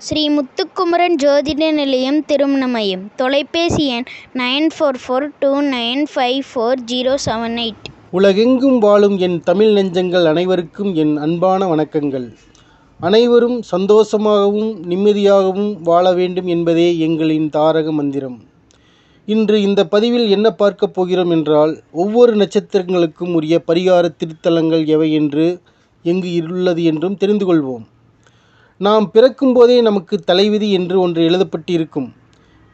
ஸ்ரீ முத்துக்குமரன் ஜோதிட நிலையம் திருமண மையம். தொலைபேசி எண் 9442954078. உலகெங்கும் வாழும் என் தமிழ் நெஞ்சங்கள் அனைவருக்கும் என் அன்பான வணக்கங்கள். அனைவரும் சந்தோஷமாகவும் நிம்மதியாகவும் வாழ வேண்டும் என்பதே எங்களின் தாரக மந்திரம். இன்று இந்த பதிவில் என்ன பார்க்க போகிறோம் என்றால், ஒவ்வொரு நட்சத்திரங்களுக்கும் உரிய பரிகார திருத்தலங்கள் எவை என்று எங்கு உள்ளது என்றும் தெரிந்து கொள்வோம். நாம் பிறக்கும் போதே நமக்கு தலைவிதி என்று ஒன்று எழுதப்பட்டு இருக்கும்.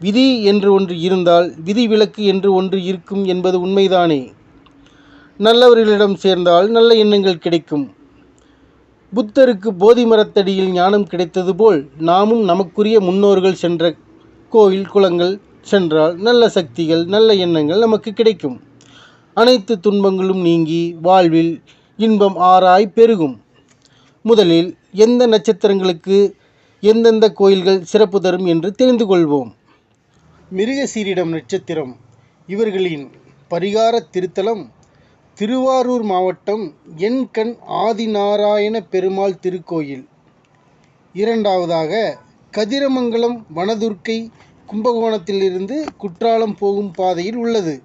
விதி என்று ஒன்று இருந்தால் விதி விலக்கு என்று ஒன்று இருக்கும் என்பது உண்மைதானே. நல்லவர்களிடம் சேர்ந்தால் நல்ல எண்ணங்கள் கிடைக்கும். புத்தருக்கு போதி மரத்தடியில் ஞானம் கிடைத்தது போல் நாமும் நமக்குரிய முன்னோர்கள் சென்ற கோயில் குளங்கள் சென்றால் நல்ல சக்திகள் நல்ல எண்ணங்கள் நமக்கு கிடைக்கும். அனைத்து துன்பங்களும் நீங்கி வாழ்வில் இன்பம் ஆராய் பெருகும். முதலில் எந்த நட்சத்திரங்களுக்கு எந்தெந்த கோயில்கள் சிறப்பு தரும் என்று தெரிந்து கொள்வோம். மிருகசீரிடம் நட்சத்திரம். இவர்களின் பரிகார திருத்தலம் திருவாரூர் மாவட்டம் எண்கண் ஆதிநாராயண பெருமாள் திருக்கோயில். இரண்டாவதாக கதிரமங்கலம் வனதுர்க்கை கும்பகோணத்திலிருந்து குற்றாலம் போகும் பாதையில் உள்ளது.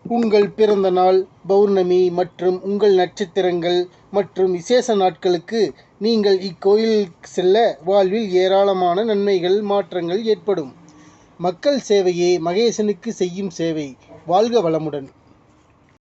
உங்கள் பிறந்த நாள், பௌர்ணமி மற்றும் உங்கள் நட்சத்திரங்கள் மற்றும் விசேஷ நாட்களுக்கு நீங்கள் இக்கோயிலுக்கு செல்ல வாழ்வில் ஏராளமான நன்மைகள் மாற்றங்கள் ஏற்படும். மக்கள் சேவையே மகேசனுக்கு செய்யும் சேவை. வாழ்க வளமுடன்.